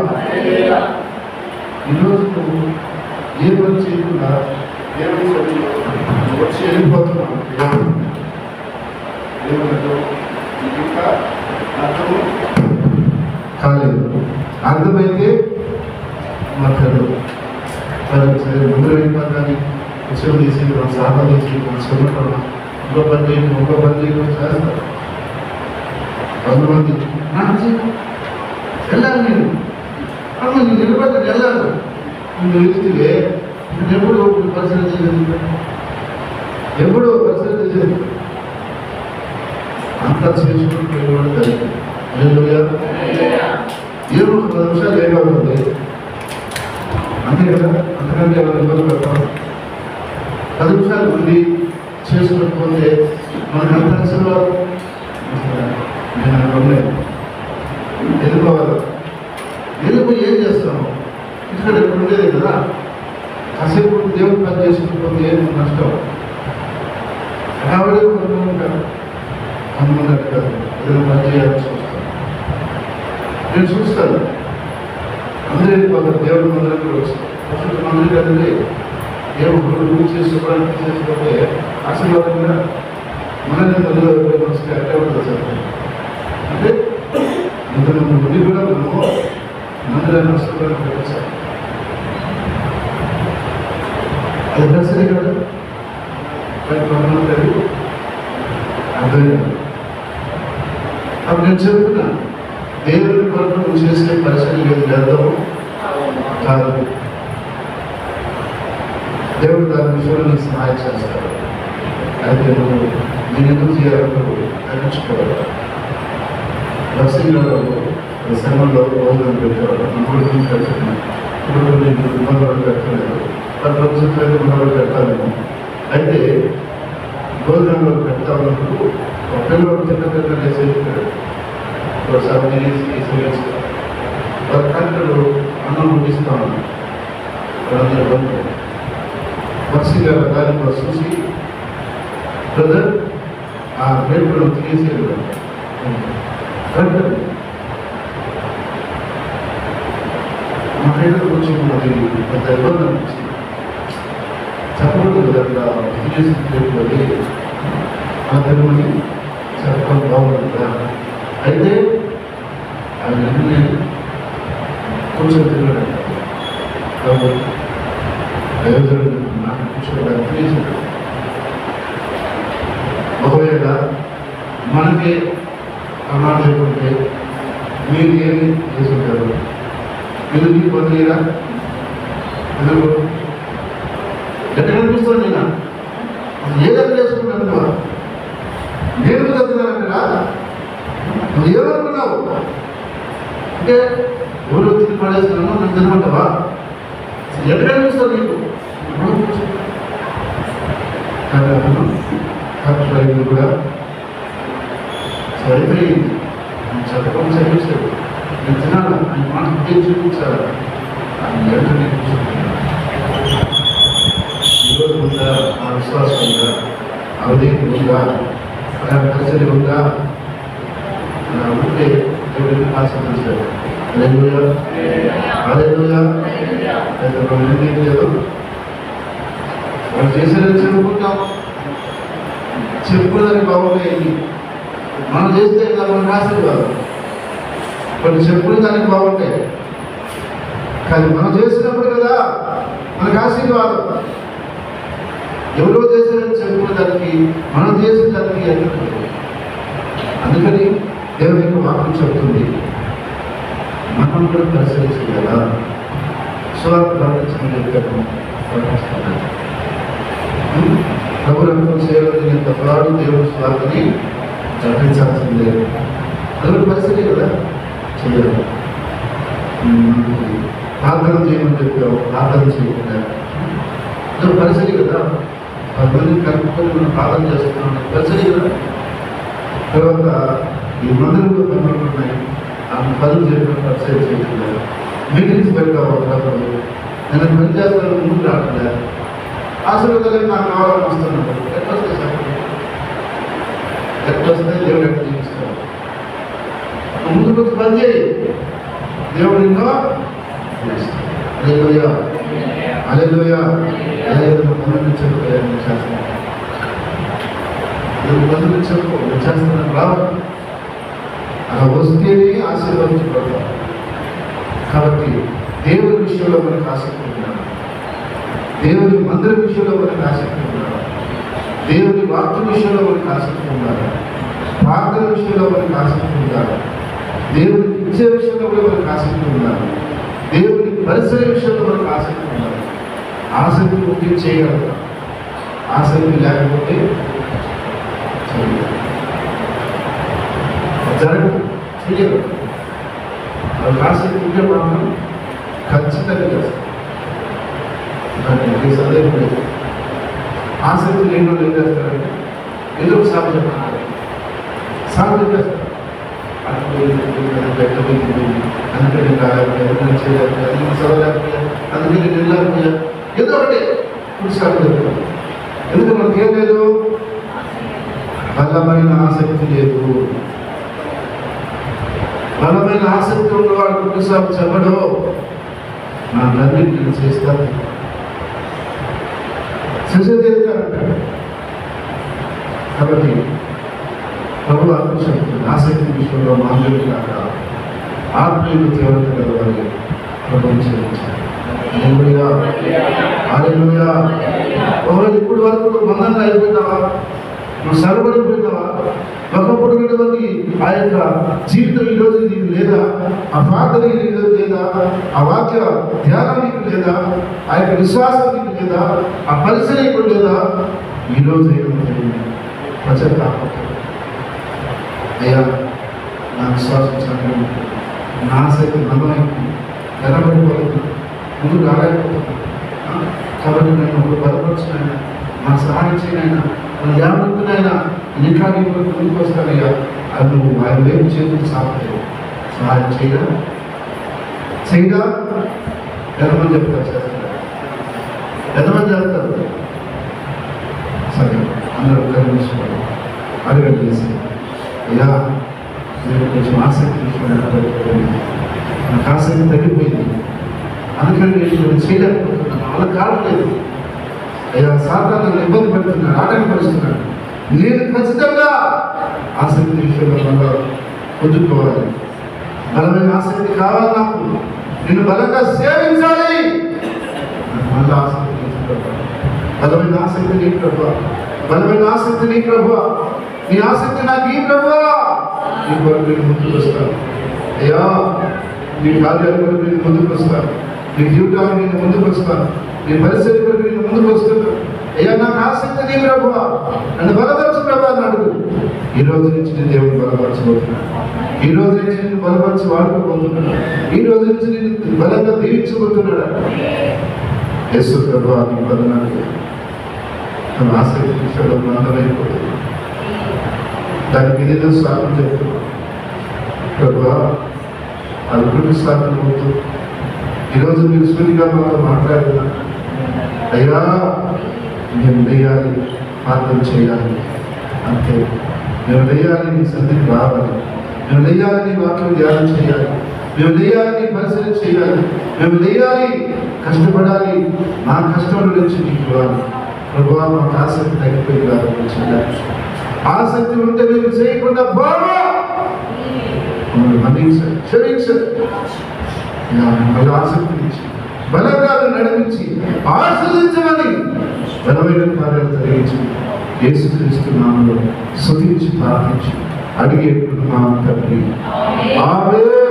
ఈరోజు ఏ పని చేయకుండా వచ్చి వెళ్ళిపోతున్నాం. ఇంకా అర్థము కాలేదు. అర్థమైతే మాట్లాడు ముందు వెళ్ళిపోతాను, ఉత్సవం తీసి మనం సాధన చేసి మనం చదువుతాం, ఇంకో పని చేస్తారు. కొంతమంది వెళ్ళాలి, నేను అప్పుడు నేను నిలబడి వెళ్ళాను. నువ్వు వెళితే నేను ఎప్పుడు పరిశీలన చేయలేదు. ఎప్పుడో పరిస్థితి చేసింది అంతా చేసుకుంటూ జరిగింది. ఏదో ఒక 10 నిమిషాలు లేట్ అవుతుంది అంతే కదా. అంతకంటే ఎవరు ఇబ్బంది పెడతాం. 10 నిమిషాలు ఉండి చేసుకుంటుపోతే మనకు అంత అసలు నేను అనుకోలేదు. వెళ్ళిపోవాలి. వెళ్ళిపోయి ఏం చేస్తాము? ఇక్కడ ఎప్పుడు ఉండేది కదా. కాసేపు దేవుడు పని చేసుకుంటుపోతే ఏం నష్టం. కాబట్టి కొంతమంది కాదు ఏదో పని చేయాల్సి వస్తాను. నేను చూస్తాను అందరూ వెళ్ళిపోతారు. దేవుడు మందిరం వస్తుంది. మందిరం కదండి దేవుడు చేసుకోకపోతే ఆశీర్వాదంగా మనల్ని మొదలు మనసుకి అట్టే ఉంటుంది సార్. అంటే ఇంతమంది ముందు కూడా మనము మందిరాన్ని ఆశీర్వాదం పెట్టాలి. అది దర్శనం కాదు. అర్థం అప్పుడు నేను చెప్తున్నా దేవుడి కొరకు నువ్వు చేసే పరిస్థితి లేదు వ్యర్థము కాదు. దేవుడు దాని విషయంలో నీకు సహాయం చేస్తాడు. అయితే నువ్వు నేను ఎందుకు చేయాలంటూ తగ్గించుకోవాలి. బస్సులో శ్రమంలో భోజనం పెట్టేవాడు. ఇప్పుడు పెడుతున్నాను. ఇప్పుడు నేను ఇబ్బందులు పెట్టలేదు. 10 రోజులు అయితే మనవాళ్ళు పెట్టాలేమో. అయితే భోజనంలో పెడతామన్నప్పుడు ఒక పిల్లవాడు చిన్న వేసి వారి కంటలు అన్నం ముగిస్తాను. వాళ్ళందరూ బస్సుగా దానిలో చూసి బ్రదర్ ఆ పేరులో తీసేది మా పేరు వచ్చి అది పెద్ద ఇబ్బంది అనిపించింది. చెప్పకూడదు కదా తీసేసి పేరులోకి ఆ తెలుగుని చెప్పడం బాగుంటుంది కదా. అయితే అవన్నీ కొంచెం తిరగడం నాకు కూర్చోవడానికి తీసాడు. ఒకవేళ మనకి అన్నాడు లేకుంటే మీరు ఏమి చేసుకుంటారు? మీరు మీకు పొందిరా ఎందుకు ఎక్కడ కనిపిస్తాను నేను ఏదైనా చేసుకుంటాను. నేను చదువుతున్నానంటా నువ్వు ఏమనుకున్నావు అంటే ఎవరు తిరిగి పడేస్తున్నాను నన్ను తినమంటావా? ఎక్కడ కనిపిస్తావు నీకు కూడా సరిపోయింది. చెప్పడం సరిపోయాడు. నేను తినాలా ఆయన మాట ఇంకేం చూపించాలా ఆయన ఏంటో ఈరోజు ఉందా ఆ విశ్వాసం ఉందా అవధేయం ఉందా పరిచర్య ఉందా ఉంటే దేవుడికి ఆశీర్వదించాడు. వాళ్ళు చేసేదని చెప్పుకుంటాం. చెప్పుకోవడానికి బాగుంటాయి. మనం చేస్తే ఇలా మనకు ఆశీర్వాదం. కొన్ని చెప్పుకునే దానికి బాగుంటాయి కానీ మనం చేసినప్పుడు కదా మనకు ఆశీర్వాదం. ఎవరో చేసేదని చెప్పుకునే దానికి మనం చేసిన దానికి ఎందుకు? అందుకని దేవుని యొక్క వాక్యం చెప్తుంది మనం కూడా పరిశీలించి కదా స్వార్థ ప్రకటించమని చెప్పాను. ప్రభు రక్తం చేయాలని ఎంత ప్రాడు దేవుడు స్వార్థని ప్రకటించాల్సిందే. అది పరిస్థితి కదా చేయాలి. ప్రార్థన చేయమని చెప్పావు, ప్రార్థన చేయకుండా అది పరిస్థితి కదా. 10 మందిని కలుపుకొని మనం ప్రార్థన చేస్తున్నాం పరిస్థితి కదా. తర్వాత ఈ మందిరంలో పనులు ఉన్నాయి. ఆ పనులు చేయడం పరిచయం చేయట్లేదు. మీటింగ్స్ పెట్టుకోవాలి. నేను పని చేస్తాను ముందు రావట్లేదు. ఆశీర్వాదాలు నాకు కావాలని వస్తున్నాను. ఎట్లా వస్తే చెప్పండి. ఎట్లా వస్తే దేవుడు ఎట్లా జీవిస్తాడు. ముందుకు వచ్చి పని చేయి. దేవుడు ఎన్నో అలెలుయా అలెలుయా మందిని చెప్పు చేస్తాను. మందిని చెప్పు చేస్తున్నాను రావాలి. అలా వస్తేనే ఆశీర్వదించబడతాం. కాబట్టి దేవుని విషయంలో మనకు ఆసక్తి ఉండాలి. దేవుని మందిర విషయంలో మనకు ఆసక్తి ఉండాలి. దేవుని వాక్య విషయంలో మనకు ఆసక్తి ఉండాలి. ప్రార్థన విషయంలో మనకు ఆసక్తి ఉండాలి. దేవుని ఇచ్చే విషయంలో కూడా మనకు ఆసక్తి ఉండాలి. దేవుని పరిసర విషయంలో మనకు ఆసక్తి ఉండాలి. ఆసక్తి ఉంటే చేయగలుగుతాం. ఆసక్తి లేకపోతే జరగదు, చెయ్యరు. వాళ్ళకి ఆసక్తి ఉంటే మాత్రం ఖచ్చితంగా చేస్తారు. దానికి సందేహం లేదు. ఆసక్తి లేని వాళ్ళు ఏం చేస్తారంటే ఏదో ఒక సాగు చెప్తారు, సాగు చేస్తారు. అందుకని చదవలేకపోయా, అందుకని నిలలేకపోయా, ఏదో ఒకటి సాగు చెప్తారు. ఎందుకు మనకి ఏం లేదు? బలమైన ఆసక్తి లేదు. బలమైన ఆసక్తి ఉన్నవాడు కొన్నిసార్లు చెప్పడు, నా తండ్రి నేను చేస్తాను, చేసేదేంటారంటాడు. కాబట్టి ప్రభు ఆకర్షిస్తుంది. ఆసక్తి విషయంలో మాంద్యం కాక ఆత్మీయులు తీవ్రత కలవాలి. ప్రభుత్వం చేయించాలి. ఇప్పుడు వరకు నువ్వు బంధంగా అయిపోయినావా? నువ్వు సరబడిపోయినావా? ఒకప్పుడు ఆ యొక్క జీవితం ఈరోజు నీకు లేదా? ఆ ప్రార్థన నీకు లేదా? ఆ వాక్య ధ్యానం నీకు లేదా? ఆ యొక్క విశ్వాసం నీకు లేదా? ఆ పరిచయం నీకు లేదా? ఈరోజు పశ్చాత్తాపం. అయ్యా, నా విశ్వాసం చక్కగా, నా ఆసక్తి నమ్మకం ఎనబడిపోతుంది, ముందు రాలేకపోతుంది. కాబట్టి నేను ఒక బలపరుచునైనా, నా సహాయం చేయనైనా, నా యావత్తునైనా ఇంకా నీకు ముందుకు వస్తానయ్యా. అది నువ్వు ఆయన వైపు చేతులు సాగలేదు. సహాయం చేయగా ఎంతమంది చెప్తారు? చేస్తారు. ఎంతమంది చేస్తారు? సరే, అందరూ కలిగించుకోవాలి. అడగండి చేసి, అయ్యా నేను కొంచెం ఆసక్తి నాకు ఆసక్తి తగ్గిపోయింది, అందుకని నేను చేయలేకపోతున్నాను, వాళ్ళ కావట్లేదు. అయ్యా సాధారణ నన్ను ఇబ్బంది పెడుతున్నాను, ఆటంకపరుస్తున్నాను. నేను ఖచ్చితంగా ఆసక్తి విషయంలో మనం పొందుకోవాలి. బలమైన ఆసక్తి కావాలి నాకు, నేను బలంగా సేవించాలి. మళ్ళీ ఆసక్తి బలమైన ఆసక్తి నీ ప్రభువా, బలమైన ఆసక్తి నీ ప్రభువా, నీ ఆసక్తి నాకు ఈ ప్రభువా. నీ కొరకు నేను ముందుకు వస్తాను అయ్యా, నీ కార్యాల కొరకు నేను ముందుకు వస్తాను, నీ జీవితాన్ని నేను ముందుకు వస్తాను, నీ పరిస్థితి కొరకు నేను ముందుకు వస్తున్నాను. అయ్యా, నాకు ఆసక్తి నీ ప్రభువా, నన్ను బలపరచు ప్రభా అని అడుగు. ఈ రోజు నుంచి నేను దేవుడు బలపరచబోతున్నాను. ఈ రోజు నుంచి నేను బలపరిచి వాడుకోబోతున్నాను. ఈ రోజు నుంచి నేను బలంగా దీవించబోతున్నాడు. యేసు ప్రభువా, నీ బలనాడు తన ఆసక్తి విషయంలో మందమైపోతుంది. దానికి ఏదేదో సాధన చెప్తున్నాను ప్రభువా, అది కొన్నిసార్లు అవుతూ ఈరోజు మీరు సూటిగా మాతో మాట్లాడినా అయ్యా మేము లేయాలి, ప్రార్థన చేయాలి, అంతే. మేము లేయాలి, నీ సన్నిధికి రావాలి, మేము లేయాలి, నీ వాక్యం ధ్యానం చేయాలి, మేము లేయాలి, నీ పరిశీలన చేయాలి, మేము లేయాలి, కష్టపడాలి, నా కష్టం నుంచి నీకు ఇవ్వాలి. ప్రభువా, మాకు ఆసక్తి తగ్గిపోయింది కాదు, చేయాలి. ఆసక్తి ఉంటే మీరు చేయకుండా బాగా మన్నించండి, క్షమించండి. మళ్ళీ ఆసక్తి ఇచ్చి బలంగా నడిపించి ఆశీర్వదించమని బలమైన కార్యాలు జరిగించి యేసుక్రీస్తు నామములో స్తుతించి ప్రార్థించి అడిగేట్టున్నాం తండ్రి. ఆమేన్.